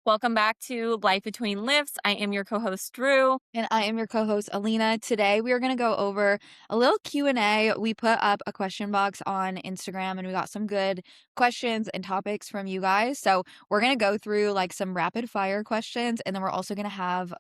Welcome back to Life Between Lifts. I am your co-host Drew. And I am your co-host Alina. Today we are going to go over a little Q&A. We put up a question box on Instagram and we got some good questions and topics from you guys. So we're going to go through like some rapid fire questions, and then we're also going to have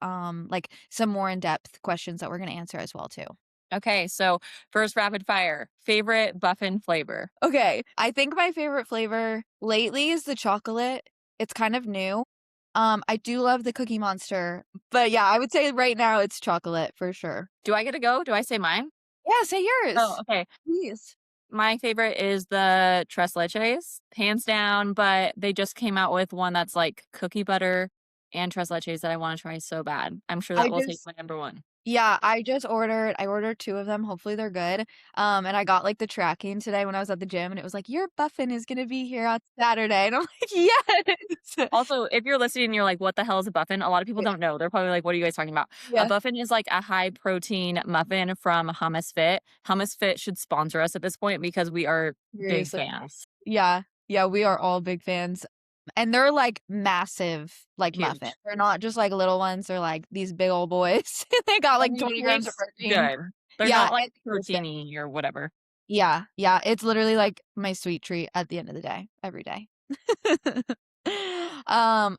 like some more in-depth questions that we're going to answer as well too. Okay, so first rapid fire. Favorite Buffin flavor? Okay, I think my favorite flavor lately is the chocolate. It's kind of new. I do love the Cookie Monster, but yeah, I would say right now it's chocolate for sure. Do I get to go? Do I say mine? Yeah, say Oh, yours. okay. Please. My favorite is the Tres Leches, hands down, but they just came out with one that's like cookie butter and Tres Leches that I want to try so bad. I'm sure I that will take just my number one. Yeah, I ordered 2 of them, hopefully they're good, and I got, like, the tracking today when I was at the gym, and it was like, "Your Buffin is gonna be here on Saturday," and I'm like, "Yes!" Also, if you're listening and you're like, what the hell is a Buffin? A lot of people Yeah, don't know. They're probably like, what are you guys talking about? A yeah, Buffin is like a high protein muffin from Hummus Fit. Hummus Fit should sponsor us at this point because we are big seriously. fans. Yeah, yeah, we are all big fans, and they're, like, massive, like, muffins. Huge. They're not just, like, little ones, they're, like, these big old boys. They got, And like, they 20 grams of taste protein. good. They're Yeah, not like and delicious. proteiny or whatever. Yeah, yeah, it's literally, like, my sweet treat at the end of the day, every day.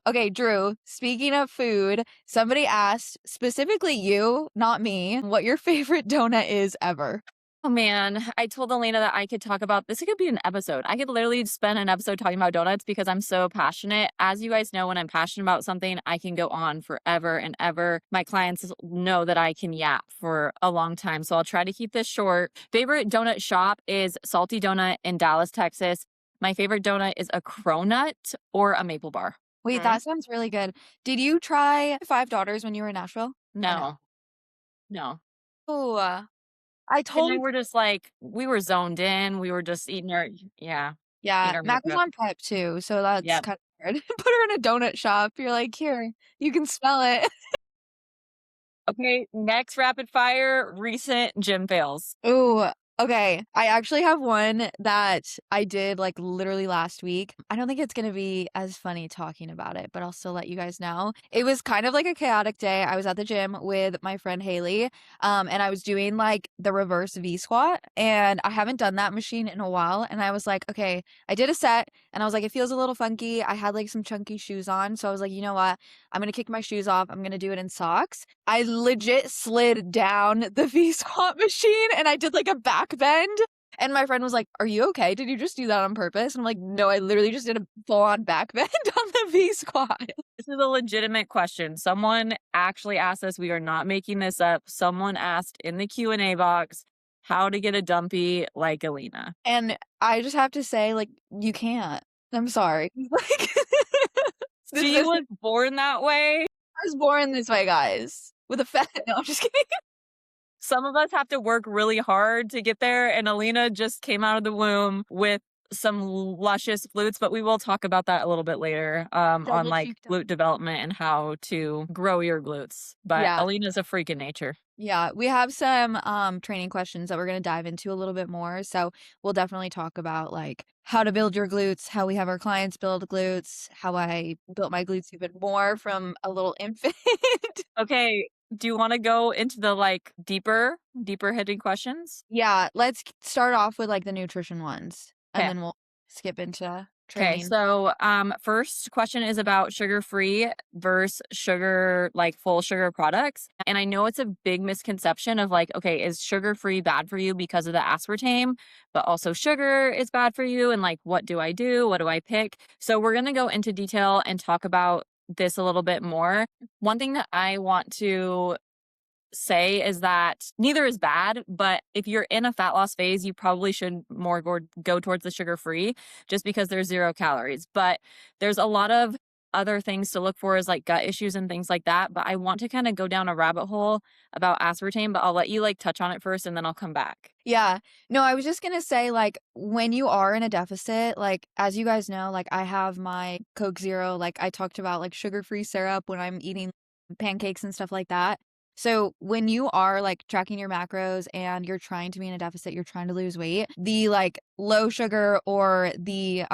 Okay, Drew, speaking of food, somebody asked, specifically you, not me, what your favorite donut is ever. Oh man, I told Elena that I could talk about this. It could be an episode. I could literally spend an episode talking about donuts because I'm so passionate. As you guys know, when I'm passionate about something, I can go on forever and ever. My clients know that I can yap for a long time, so I'll try to keep this short. Favorite donut shop is Salty Donut in Dallas, Texas. My favorite donut is a cronut or a maple bar. Wait, Mm. that sounds really good. Did you try Five Daughters when you were in Nashville? Or no? No, no. Oh, I And told then we're just like, we were zoned in. We were just eating our, yeah, Yeah, eating our Mac was makeup. on prep too, so that's Yep. kind of hard. Put her in a donut shop. You're like, "Here, you can smell it." Okay, next rapid fire, recent gym fails. Ooh, okay. I actually have one that I did, like, literally last week. I don't think it's gonna be as funny talking about it, but I'll still let you guys know. It was kind of like a chaotic day. I was at the gym with my friend Haley, and I was doing, like, the reverse V squat, and I haven't done that machine in a while, and I was like, "Okay." I did a set, and I was like, "It feels a little funky." I had, like, some chunky shoes on, so I was like, "You know what? I'm gonna kick my shoes off. I'm gonna do it in socks." I legit slid down the V squat machine and I did like a back bend. And my friend was like, "Are you okay? Did you just do that on purpose?" And I'm like, "No, I literally just did a full on back bend on the V squat." This is a legitimate question. Someone actually asked us. We are not making this up. Someone asked in the Q&A box how to get a dumpy like Alina. And I just have to say, like, you can't. I'm sorry. Like, this She is was born that way. I was born this way, guys. With a fat no, I'm just kidding. Some of us have to work really hard to get there, and Alina just came out of the womb with some luscious glutes, but we will talk about that a little bit later, on Double like cheeked up. glute development and how to grow your glutes. But Yeah. Alina's a freak in nature. Yeah, we have some training questions that we're going to dive into a little bit more. So, we'll definitely talk about like how to build your glutes, how we have our clients build glutes, how I built my glutes even more from a little infant. Okay, do you wanna go into the, like, deeper hitting questions? Yeah, let's start off with like the nutrition ones and Okay. then we'll skip into Okay, training. so, first question is about sugar-free versus sugar like, full sugar products, and I know it's a big misconception of, like, okay, is sugar-free bad for you because of the aspartame, but also sugar is bad for you, and, like, what do I do? What do I pick? So we're gonna go into detail and talk about this a little bit more. One thing that I want to say is that neither is bad, but if you're in a fat loss phase, you probably should more go towards the sugar free just because there's 0 calories. But there's a lot of other things to look for, is like gut issues and things like that. But I want to kind of go down a rabbit hole about aspartame, but I'll let you like touch on it first and then I'll come back. Yeah. No, I was just gonna say, like, when you are in a deficit, like, as you guys know, like, I have my Coke Zero, like, I talked about, like, sugar-free syrup when I'm eating pancakes and stuff like that. So when you are like tracking your macros and you're trying to be in a deficit, you're trying to lose weight, the like low sugar or the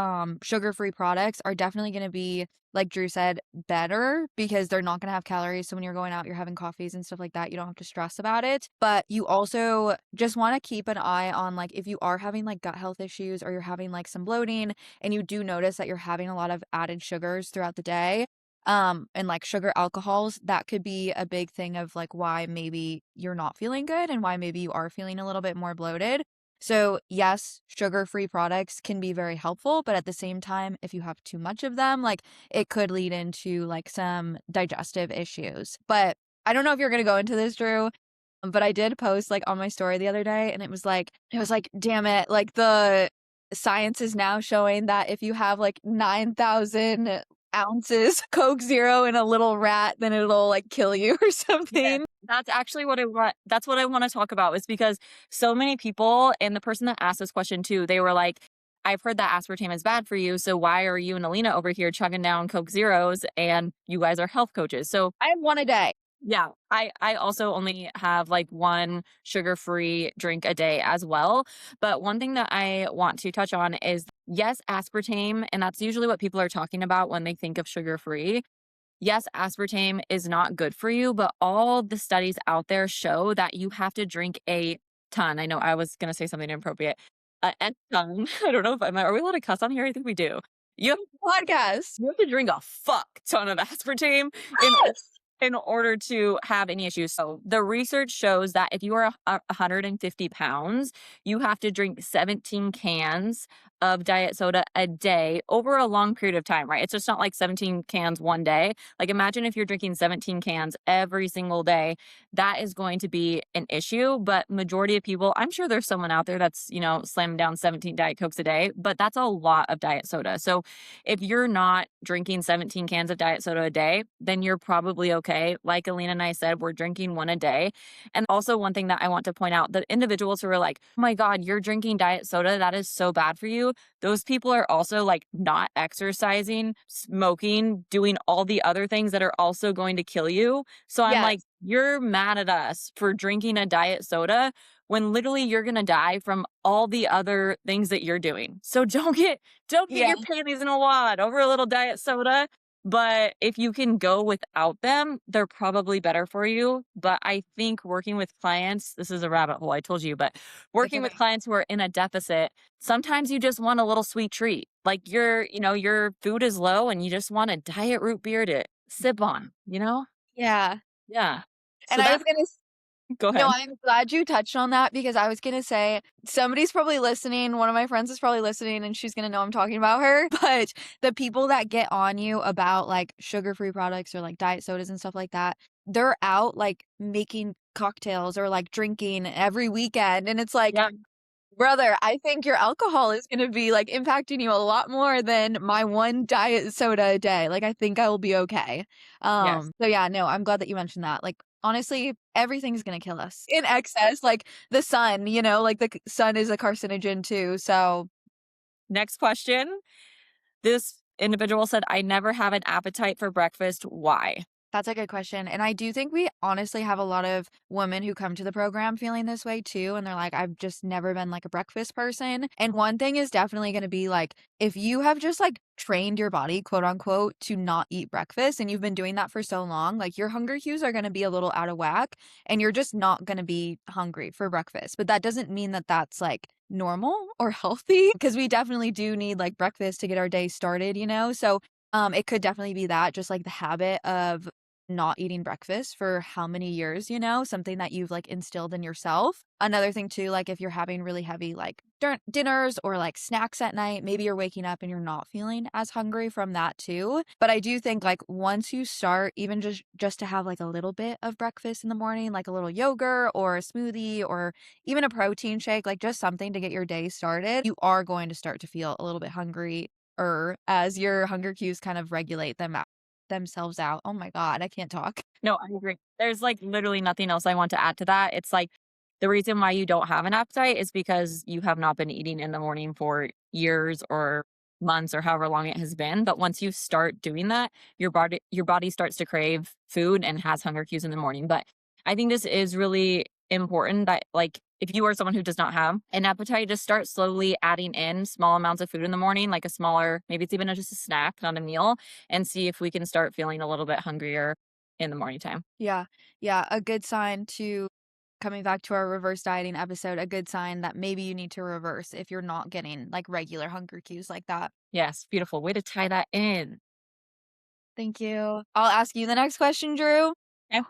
sugar-free products are definitely going to be, like Drew said, better because they're not going to have calories. So when you're going out, you're having coffees and stuff like that, you don't have to stress about it. But you also just want to keep an eye on like if you are having like gut health issues or you're having like some bloating and you do notice that you're having a lot of added sugars throughout the day, and like sugar alcohols, that could be a big thing of like why maybe you're not feeling good and why maybe you are feeling a little bit more bloated. So yes, sugar-free products can be very helpful, but at the same time, if you have too much of them, like it could lead into like some digestive issues. But I don't know if you're going to go into this, Drew, but I did post like on my story the other day and it was like, damn it, like the science is now showing that if you have like 9,000 ounces Coke Zero in a little rat, then it'll like kill you or Yes, something. that's actually what I want. That's what I want to talk about is because so many people, and the person that asked this question too, they were like, I've heard that aspartame is bad for you. So why are you and Alina over here chugging down Coke Zeros and you guys are health coaches? So I have one a day. yeah, I also only have like one sugar-free drink a day as well. But one thing that I want to touch on is yes, aspartame, and that's usually what people are talking about when they think of sugar-free. Yes, aspartame is not good for you, but all the studies out there show that you have to drink a ton. I know I was going to say something inappropriate. A ton. I don't know if are we allowed to cuss on here? I think we do. You have, Podcast. you have to drink a fuck ton of aspartame in Yes. in order to have any issues. So the research shows that if you are 150 pounds, you have to drink 17 cans of diet soda a day over a long period of time, right? It's just not like 17 cans one day. Like imagine if you're drinking 17 cans every single day, that is going to be an issue. But majority of people, I'm sure there's someone out there that's, slamming down 17 Diet Cokes a day, but that's a lot of diet soda. So if you're not drinking 17 cans of diet soda a day, then you're probably okay. Like Alina and I said, we're drinking one a day. And also, one thing that I want to point out, the individuals who are like, oh my God, you're drinking diet soda. That is so bad for you. Those people are also like not exercising, smoking, doing all the other things that are also going to kill you. So I'm like, Yes. you're mad at us for drinking a diet soda when literally you're going to die from all the other things that you're doing. So don't get Yeah. your panties in a wad over a little diet soda. But if you can go without them, they're probably better for you. But I think working with clients, this is a rabbit hole, I told you, but It working can with be. clients who are in a deficit, sometimes you just want a little sweet treat. Like your food is low and you just want a diet root beer to sip on? Yeah. Yeah. And So I was that's gonna go No, ahead. I'm glad you touched on that because I was gonna say somebody's probably listening. One of my friends is probably listening and she's gonna know I'm talking about her. But the people that get on you about like sugar-free products or like diet sodas and stuff like that, they're out like making cocktails or like drinking every weekend. And it's like, Yeah. brother, I think your alcohol is gonna be like impacting you a lot more than my one diet soda a day. Like I think I will be okay. Yes. So yeah, no, I'm glad that you mentioned that. Like honestly, everything's gonna kill us in excess. Like the sun, like the sun is a carcinogen too. So Next question. This individual said, I never have an appetite for breakfast. Why? that's a good question. And I do think we honestly have a lot of women who come to the program feeling this way too. And they're like, I've just never been like a breakfast person. And one thing is definitely going to be like, if you have just like trained your body, quote unquote, to not eat breakfast and you've been doing that for so long, like your hunger cues are going to be a little out of whack and you're just not going to be hungry for breakfast. But that doesn't mean that that's like normal or healthy because we definitely do need like breakfast to get our day started. So it could definitely be that, just like the habit of not eating breakfast for how many years, something that you've like instilled in yourself. Another thing too, like if you're having really heavy like dinners or like snacks at night, maybe you're waking up and you're not feeling as hungry from that too. But I do think like once you start even just to have like a little bit of breakfast in the morning, like a little yogurt or a smoothie or even a protein shake, like just something to get your day started, you are going to start to feel a little bit hungry or as your hunger cues kind of regulate themselves out. Oh my god, I can't talk. No, I agree. There's like literally nothing else I want to add to that. It's like the reason why you don't have an appetite is because you have not been eating in the morning for years or months or however long it has been. But once you start doing that, your body starts to crave food and has hunger cues in the morning. But I think this is really important that, like, if you are someone who does not have an appetite, just start slowly adding in small amounts of food in the morning, like a smaller, maybe it's even just a snack, not a meal, and see if we can start feeling a little bit hungrier in the morning time. Yeah. Yeah, a good sign to coming back to our reverse dieting episode, a good sign that maybe you need to reverse if you're not getting, like, regular hunger cues like that. Yes, beautiful. Way to tie that in. Thank you. I'll ask you the next question, Drew. Yeah.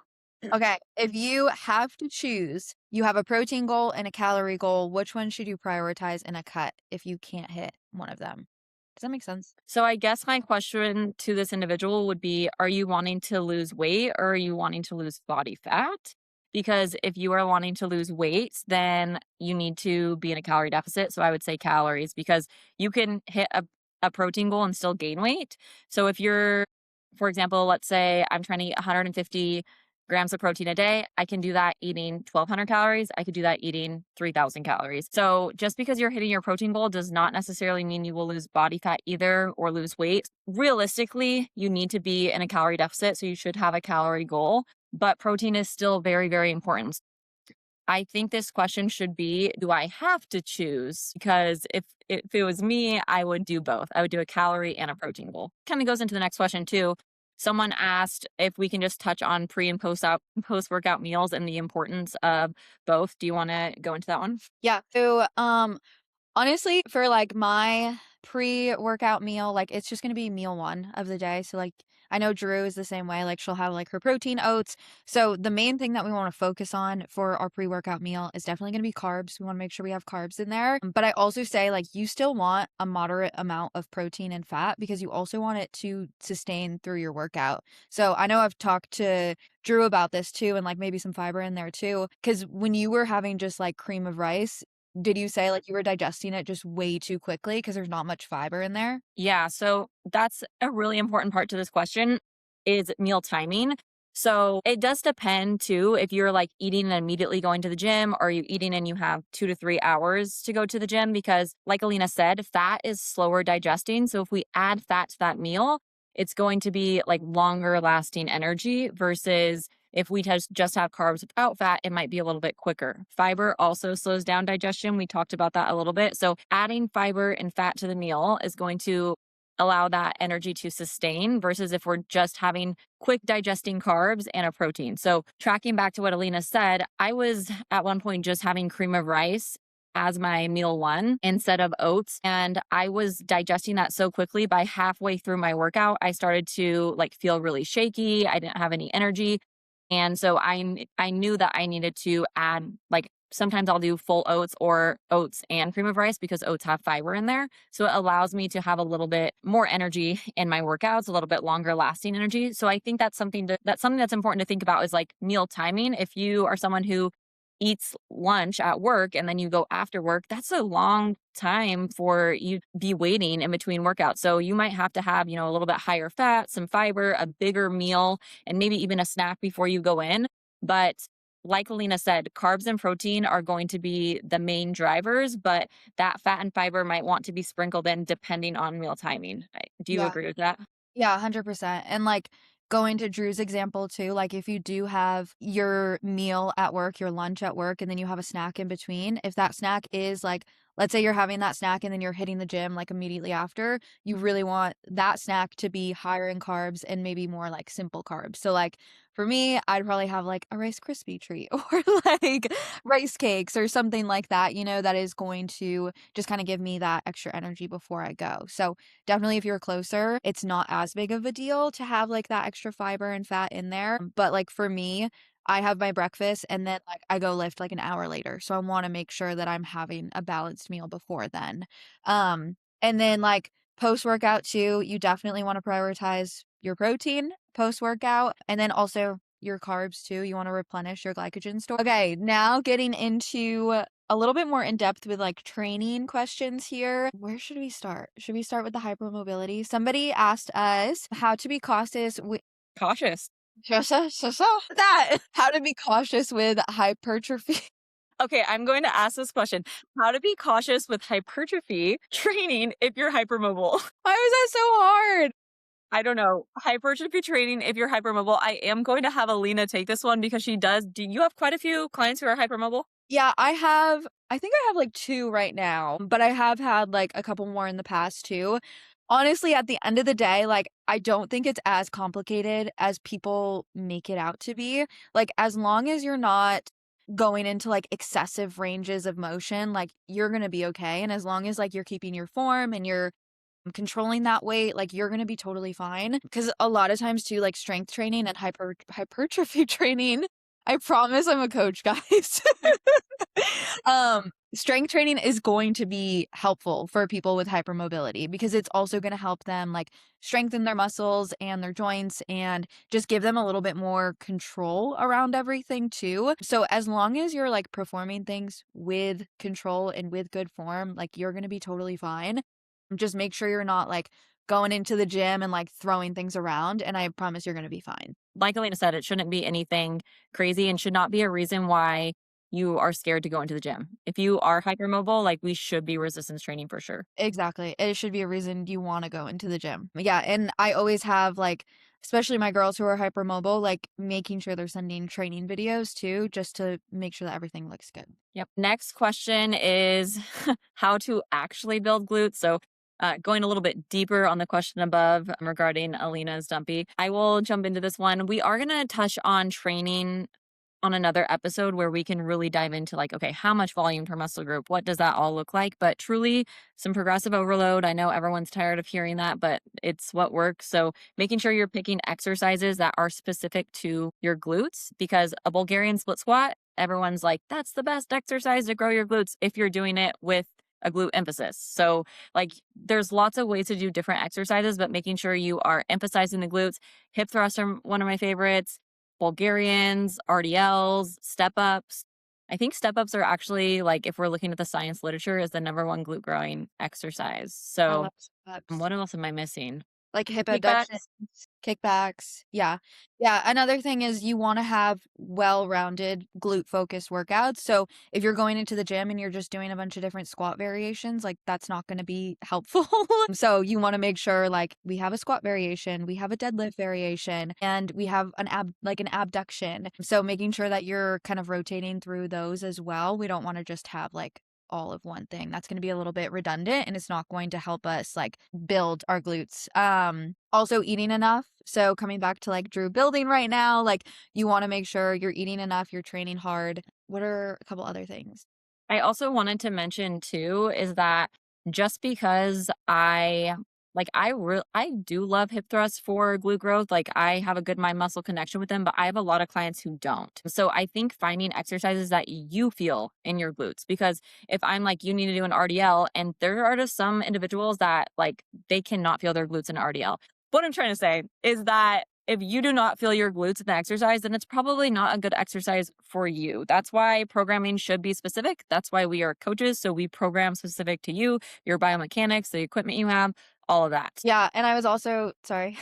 Okay, if you have to choose, you have a protein goal and a calorie goal, which one should you prioritize in a cut if you can't hit one of them? Does that make sense? So I guess my question to this individual would be, are you wanting to lose weight or are you wanting to lose body fat? Because if you are wanting to lose weight, then you need to be in a calorie deficit. So I would say calories because you can hit a protein goal and still gain weight. So if you're, for example, let's say I'm trying to eat 150 grams of protein a day, I can do that eating 1,200 calories. I could do that eating 3,000 calories. So just because you're hitting your protein goal does not necessarily mean you will lose body fat either or lose weight. Realistically, you need to be in a calorie deficit. So you should have a calorie goal, but protein is still very, very important. I think this question should be, do I have to choose? Because if it was me, I would do both. I would do a calorie and a protein goal. Kind of goes into the next question too. Someone asked if we can just touch on pre and post workout meals and the importance of both. Do you want to go into that one? Yeah. So, honestly, for, like, my pre-workout meal, like, it's just gonna be meal 1 of the day, so, like, I know Drew is the same way, like, she'll have, like, her protein oats, so the main thing that we wanna focus on for our pre-workout meal is definitely gonna be carbs, we wanna make sure we have carbs in there, but I also say, like, you still want a moderate amount of protein and fat because you also want it to sustain through your workout. So, I know I've talked to Drew about this too and, like, maybe some fiber in there too. Because when you were having just, like, cream of rice, did you say, like, you were digesting it just way too quickly because there's not much fiber in there? Yeah, so that's a really important part to this question is meal timing. So it does depend too if you're like eating and immediately going to the gym or you eating and you have 2 to 3 hours to go to the gym because like Alina said, fat is slower digesting. So if we add fat to that meal, it's going to be like longer lasting energy versus if we just have carbs without fat, it might be a little bit quicker. Fiber also slows down digestion. We talked about that a little bit. So adding fiber and fat to the meal is going to allow that energy to sustain versus if we're just having quick digesting carbs and a protein. So tracking back to what Alina said, I was at one point just having cream of rice as my meal 1 instead of oats. And I was digesting that so quickly by halfway through my workout, I started to like feel really shaky. I didn't have any energy. And so I knew that I needed to add like sometimes I'll do full oats or oats and cream of rice because oats have fiber in there. So it allows me to have a little bit more energy in my workouts, a little bit longer lasting energy. So I think that's something that's important to think about is like meal timing. If you are someone who eats lunch at work and then you go after work, that's a long time for you to be waiting in between workouts. So you might have to have, a little bit higher fat, some fiber, a bigger meal, and maybe even a snack before you go in. But like Alina said, carbs and protein are going to be the main drivers, but that fat and fiber might want to be sprinkled in depending on meal timing. Do you Yeah. agree with that? Yeah, 100%. And, like, going to Drew's example too, like, if you do have your meal at work, your lunch at work, and then you have a snack in between, if that snack is, like, let's say you're having that snack and then you're hitting the gym, like, immediately after, you really want that snack to be higher in carbs and maybe more, like, simple carbs. So, like, for me, I'd probably have, like, a Rice Krispie treat or, like, rice cakes or something like that, that is going to just kinda give me that extra energy before I go. So, definitely if you're closer, it's not as big of a deal to have, like, that extra fiber and fat in there, but, like, for me, I have my breakfast and then, like, I go lift, like, an hour later, so I wanna make sure that I'm having a balanced meal before then. And then, like, post-workout too, you definitely wanna prioritize your protein post-workout, and then also your carbs too, you wanna replenish your glycogen store. Okay, now getting into a little bit more in depth with like training questions here. Where should we start? Should we start with the hypermobility? Somebody asked us how to be cautious with Cautious. that how to be cautious with hypertrophy. Okay, I'm going to ask this question. How to be cautious with hypertrophy training if you're hypermobile? Why was that so hard? I don't know. Hypertrophy training, if you're hypermobile, I am going to have Alina take this one because she does. Do you have quite a few clients who are hypermobile? Yeah, I think I have, like, 2 right now, but I have had, like, a couple more in the past too. Honestly, at the end of the day, like, I don't think it's as complicated as people make it out to be. Like, as long as you're not going into, like, excessive ranges of motion, like, you're gonna be okay, and as long as, like, you're keeping your form and you're controlling that weight, like, you're gonna be totally fine. Because a lot of times too, like, strength training and hypertrophy training, I promise I'm a coach, guys. Strength training is going to be helpful for people with hypermobility because it's also gonna help them, like, strengthen their muscles and their joints and just give them a little bit more control around everything too. So as long as you're, like, performing things with control and with good form, like, you're gonna be totally fine. Just make sure you're not, like, going into the gym and, like, throwing things around, and I promise you're gonna be fine. Like Alina said, it shouldn't be anything crazy and should not be a reason why you are scared to go into the gym. If you are hypermobile, like we should be resistance training for sure. Exactly. It should be a reason you wanna go into the gym. Yeah, and I always have, like, especially my girls who are hypermobile, like, making sure they're sending training videos too, just to make sure that everything looks good. Yep. Next question is how to actually build glutes. So, going a little bit deeper on the question above regarding Alina's dumpy, I will jump into this one. We are going to touch on training on another episode where we can really dive into like, okay, how much volume per muscle group? What does that all look like? But truly, some progressive overload. I know everyone's tired of hearing that, but it's what works. So, making sure you're picking exercises that are specific to your glutes because a Bulgarian split squat, everyone's like, that's the best exercise to grow your glutes if you're doing it with a glute emphasis. So, like, there's lots of ways to do different exercises, but making sure you are emphasizing the glutes. Hip thrusts are one of my favorites. Bulgarians, RDLs, step ups. I think step ups are actually like if we're looking at the science literature is the number one glute growing exercise. I So love sit-ups. what else am I missing? Like hip abductions, Kickbacks. kickbacks, yeah. Yeah, another thing is you wanna have well-rounded glute-focused workouts, so if you're going into the gym and you're just doing a bunch of different squat variations, like, that's not gonna be helpful. So you wanna make sure, like, we have a squat variation, we have a deadlift variation, and we have an abduction. So making sure that you're kind of rotating through those as well. We don't wanna just have, like, all of one thing. That's gonna be a little bit redundant, and it's not going to help us, like, build our glutes. Also eating enough. So coming back to, like, Drew building right now, like, you wanna make sure you're eating enough, you're training hard. What are a couple other things? I also wanted to mention too is that just because I do love hip thrusts for glute growth. Like I have a good mind muscle connection with them, but I have a lot of clients who don't. So I think finding exercises that you feel in your glutes because if I'm like you need to do an RDL and there are just some individuals that like they cannot feel their glutes in RDL. What I'm trying to say is that if you do not feel your glutes in the exercise, then it's probably not a good exercise for you. That's why programming should be specific. That's why we are coaches. So we program specific to you, your biomechanics, the equipment you have, all of that. Yeah, and I was also sorry.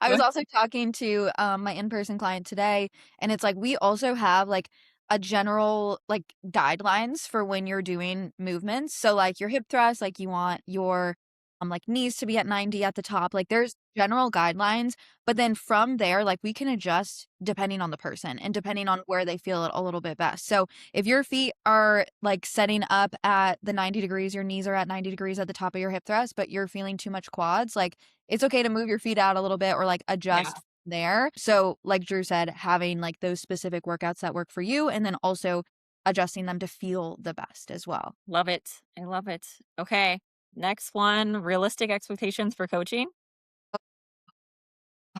I was also talking to, my in-person client today, and it's like, we also have, like, a general, like, guidelines for when you're doing movements. So, like, your hip thrust, like, you want your, like, knees to be at 90 at the top. Like, there's general guidelines, but then from there, like, we can adjust depending on the person and depending on where they feel it a little bit best. So, if your feet are, like, setting up at the 90 degrees, your knees are at 90 degrees at the top of your hip thrust, but you're feeling too much quads, like, it's okay to move your feet out a little bit or, like, Yeah. adjust there. So, like Drew said, having, like, those specific workouts that work for you and then also adjusting them to feel the best as well. Love it. I love it. Okay. Next one realistic expectations for coaching.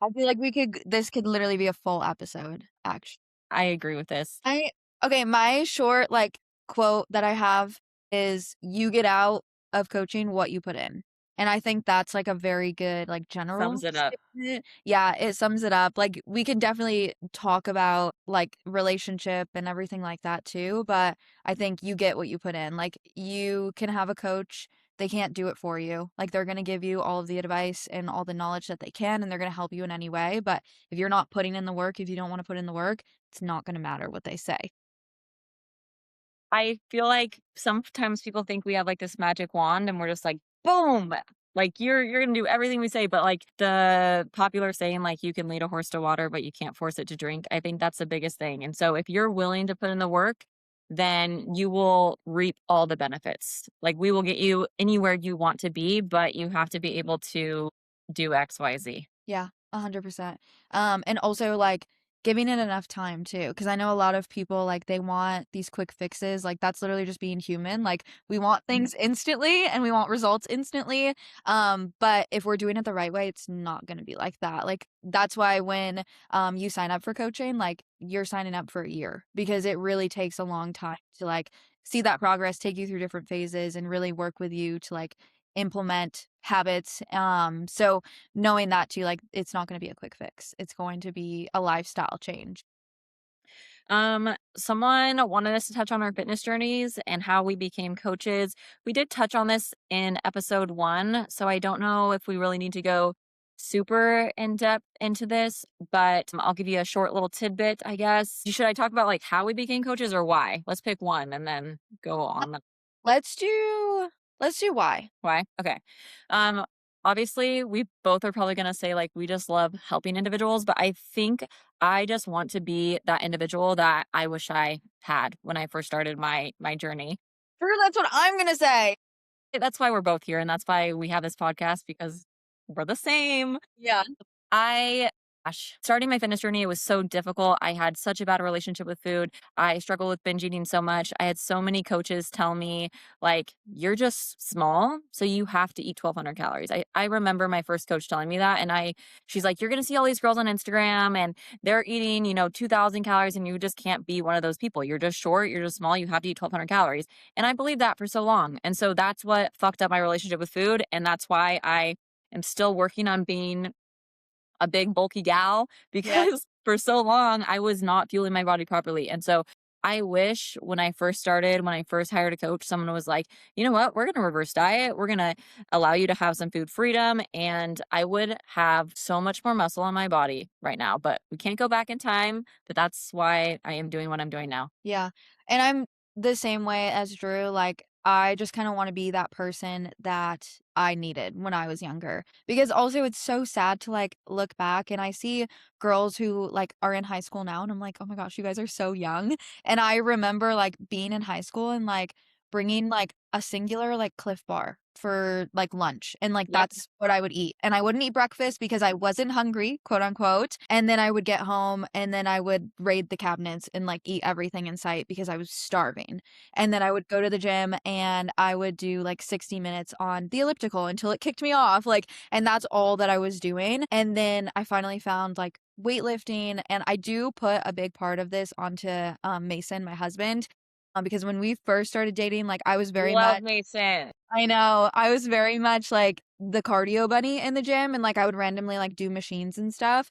I feel like this could literally be a full episode, actually. I agree with this. I Okay, my short, like, quote that I have is, "You get out of coaching what you put in." And I think that's, like, a very good, like, Sums general it up. statement. Yeah, it sums it up. Like, we can definitely talk about, like, relationship and everything like that too, but I think you get what you put in. Like, you can have a coach, they can't do it for you. Like, they're gonna give you all of the advice and all the knowledge that they can, and they're gonna help you in any way, but if you're not putting in the work, if you don't wanna put in the work, it's not gonna matter what they say. I feel like sometimes people think we have like this magic wand and we're just like, boom. Like you're gonna do everything we say, but like the popular saying, like you can lead a horse to water, but you can't force it to drink. I think that's the biggest thing. And so if you're willing to put in the work, then you will reap all the benefits. Like we will get you anywhere you want to be, but you have to be able to do XYZ. Yeah, 100%. And also, like, giving it enough time too, because I know a lot of people, like, they want these quick fixes, like, that's literally just being human, like, we want things instantly and we want results instantly, but if we're doing it the right way, it's not gonna be like that, like, that's why when, you sign up for coaching, like, you're signing up for a year, because it really takes a long time to, like, see that progress, take you through different phases, and really work with you to, like, implement habits, so knowing that too, like, it's not gonna be a quick fix. It's going to be a lifestyle change. Someone wanted us to touch on our fitness journeys and how we became coaches. We did touch on this in episode 1, so I don't know if we really need to go super in depth into this, but I'll give you a short little tidbit, I guess. Should I talk about like how we became coaches or why? Let's pick one and then go on. Let's do let's do why. Why? Okay. Um, Obviously, we both are probably gonna say like we just love helping individuals, but I think I just want to be that individual that I wish I had when I first started my journey. True, that's what I'm gonna say. That's why we're both here, and that's why we have this podcast because we're the same. Yeah. I starting my fitness journey, it was so difficult. I had such a bad relationship with food. I struggled with binge eating so much. I had so many coaches tell me, like, you're just small, so you have to eat 1,200 calories. I remember my first coach telling me that, and she's like, you're gonna see all these girls on Instagram and they're eating, 2,000 calories, and you just can't be one of those people. You're just short, you're just small, you have to eat 1,200 calories. And I believed that for so long. And so that's what fucked up my relationship with food. And that's why I am still working on being a big bulky gal Yeah. because for so long I was not fueling my body properly. And so I wish when I first started, when I first hired a coach, someone was like, you know what, we're going to reverse diet. We're going to allow you to have some food freedom. And I would have so much more muscle on my body right now, but we can't go back in time. But that's why I am doing what I'm doing now. Yeah, and I'm the same way as Drew, like, I just kinda wanna be that person that I needed when I was younger, because also it's so sad to, like, look back and I see girls who, like, are in high school now, and I'm like, "Oh my gosh, you guys are so young," and I remember, like, being in high school and, like, bringing, like, a singular, like, Cliff Bar for, like, lunch, and, like, Yep. that's what I would eat, and I wouldn't eat breakfast because I wasn't hungry, quote, unquote, and then I would get home, and then I would raid the cabinets and, like, eat everything in sight because I was starving, and then I would go to the gym, and I would do, like, 60 minutes on the elliptical until it kicked me off, like, and that's all that I was doing, and then I finally found, like, weightlifting, and I do put a big part of this onto, Mason, my husband, because when we first started dating, like, I was very Love much Mason. I know. I was very much like the cardio bunny in the gym and, like, I would randomly, like, do machines and stuff.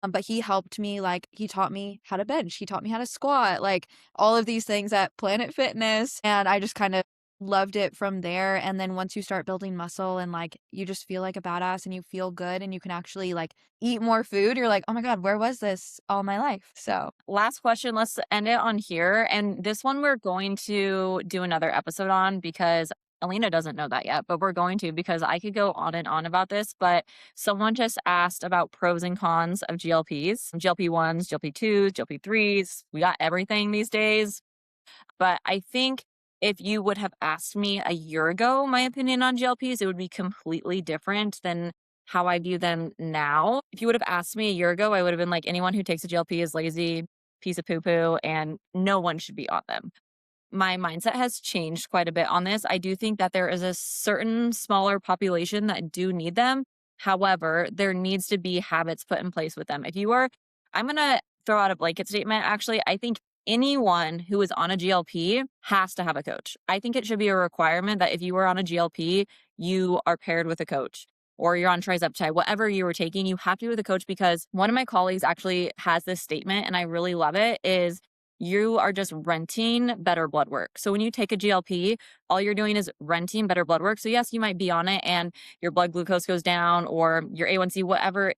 But he helped me, like, he taught me how to bench, he taught me how to squat, like, all of these things at Planet Fitness, and I just kind of loved it from there, and then once you start building muscle and, like, you just feel like a badass and you feel good and you can actually, like, eat more food, you're like, "Oh my god, where was this all my life?" So, Last question. Let's end it on here. And this one we're going to do another episode on because Alina doesn't know that yet, but we're going to because I could go on and on about this. But someone just asked about pros and cons of GLPs, GLP-1s, GLP-2s, GLP-3s. We got everything these days. But I think if you would have asked me a year ago my opinion on GLPs, it would be completely different than how I view them now. If you would have asked me a year ago, I would have been like, anyone who takes a GLP is lazy, piece of poo poo, and no one should be on them. My mindset has changed quite a bit on this. I do think that there is a certain smaller population that do need them. However, there needs to be habits put in place with them. If you are, I'm going to throw out a blanket statement. Actually, I think anyone who is on a GLP has to have a coach. I think it should be a requirement that if you are on a GLP, you are paired with a coach or you're on trizepatide, whatever you were taking, you have to be with a coach because one of my colleagues actually has this statement and I really love it is you are just renting better blood work. So when you take a GLP, all you're doing is renting better blood work. So yes, you might be on it and your blood glucose goes down or your A1C, whatever,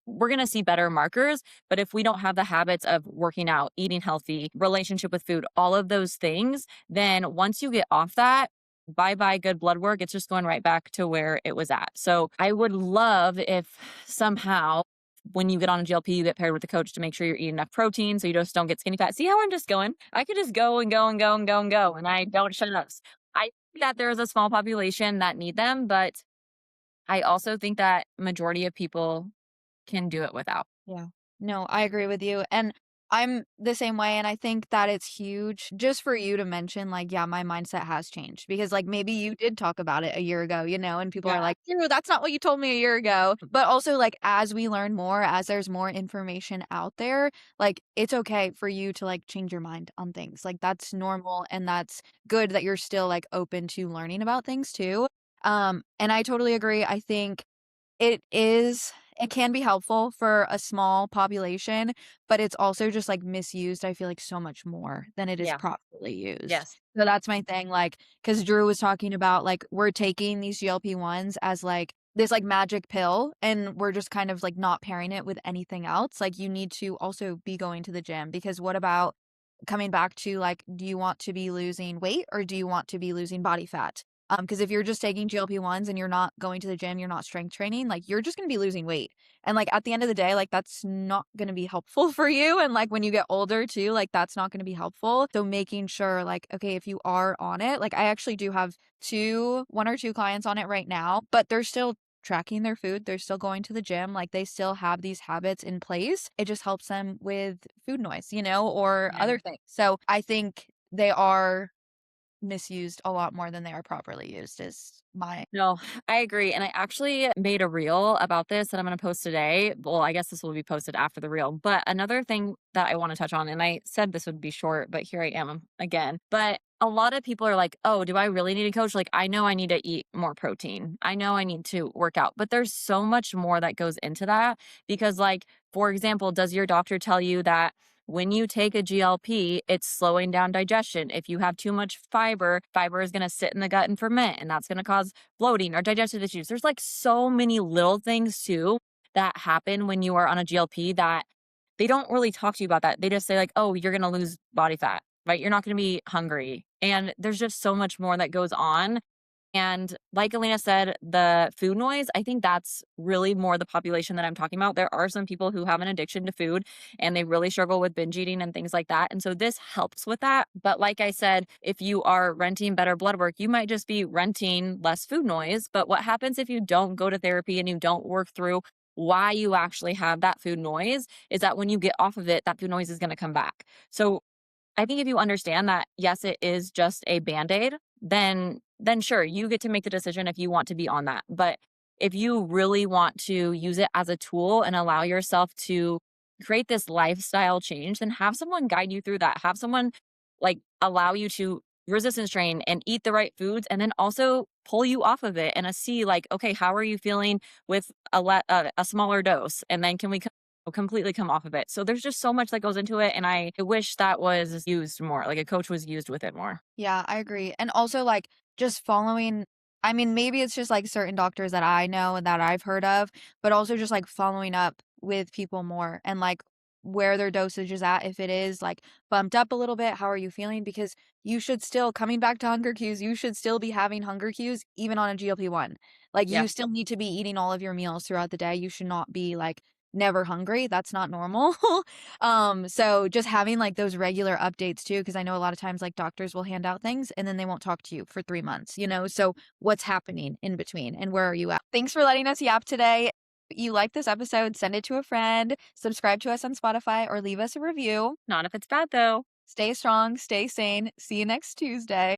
we're going to see better markers. But if we don't have the habits of working out, eating healthy, relationship with food, all of those things, then once you get off that, bye bye good blood work. It's just going right back to where it was at. So I would love if somehow when you get on a GLP, you get paired with a coach to make sure you're eating enough protein so you just don't get skinny fat. See how I'm just going? I could just go and go and go and go and go, and I don't shut up. I think that there is a small population that need them, but I also think that majority of people can do it without. Yeah. No, I agree with you. And I'm the same way. And I think that it's huge just for you to mention, like, yeah, my mindset has changed because, like, maybe you did talk about it a year ago, and people are Yeah. like, dude, that's not what you told me a year ago. But also, like, as we learn more, as there's more information out there, like, it's okay for you to, like, change your mind on things. Like, that's normal. And that's good that you're still, like, open to learning about things too. And I totally agree. I think it can be helpful for a small population, but it's also just, like, misused, I feel like, so much more than it is Yeah. properly used. Yes. So that's my thing, like, because Drew was talking about, like, we're taking these GLP-1s as, like, this, like, magic pill, and we're just kind of, like, not pairing it with anything else. Like, you need to also be going to the gym because what about coming back to, like, do you want to be losing weight or do you want to be losing body fat? Because if you're just taking GLP-1s and you're not going to the gym, you're not strength training, like, you're just gonna be losing weight. And, like, at the end of the day, like, that's not gonna be helpful for you, and, like, when you get older too, like, that's not gonna be helpful. So making sure, like, okay, if you are on it, like, I actually do have 1 or 2 clients on it right now, but they're still tracking their food, they're still going to the gym, like, they still have these habits in place. It just helps them with food noise, or Yeah. other things. So I think they are misused a lot more than they are properly used is my No, I agree. And I actually made a reel about this that I'm going to post today. Well, I guess this will be posted after the reel. But another thing that I want to touch on, and I said this would be short, but here I am again. But a lot of people are like, oh, do I really need a coach? Like, I know I need to eat more protein. I know I need to work out. But there's so much more that goes into that because, like, for example, does your doctor tell you that when you take a GLP, it's slowing down digestion? If you have too much fiber, fiber is going to sit in the gut and ferment, and that's going to cause bloating or digestive issues. There's like so many little things too that happen when you are on a GLP that they don't really talk to you about that. They just say like, "Oh, you're going to lose body fat." Right? You're not going to be hungry. And there's just so much more that goes on, and like Alina said, the food noise, I think that's really more the population that I'm talking about. There are some people who have an addiction to food and they really struggle with binge eating and things like that. And so this helps with that. But like I said, if you are renting better blood work, you might just be renting less food noise. But what happens if you don't go to therapy and you don't work through why you actually have that food noise is that when you get off of it, that food noise is going to come back. So I think if you understand that, yes, it is just a Band-Aid, then sure, you get to make the decision if you want to be on that. But if you really want to use it as a tool and allow yourself to create this lifestyle change, then have someone guide you through that. Have someone like allow you to resistance train and eat the right foods and then also pull you off of it and see like, okay, how are you feeling with a smaller dose? And then can we completely come off of it. So there's just so much that goes into it, and I wish that was used more, like a coach was used with it more. Yeah, I agree. And also, like, just following I mean, maybe it's just, like, certain doctors that I know and that I've heard of, but also just, like, following up with people more and, like, where their dosage is at. If it is, like, bumped up a little bit, how are you feeling? Because you should still coming back to hunger cues, you should still be having hunger cues even on a GLP-1. Like, Yeah. you still need to be eating all of your meals throughout the day. You should not be, like, never hungry. That's not normal. So just having, like, those regular updates too, because I know a lot of times, like, doctors will hand out things and then they won't talk to you for 3 months, you know? So what's happening in between and where are you at? Thanks for letting us yap today. If you like this episode, send it to a friend, subscribe to us on Spotify, or leave us a review. Not if it's bad though. Stay strong, stay sane. See you next Tuesday.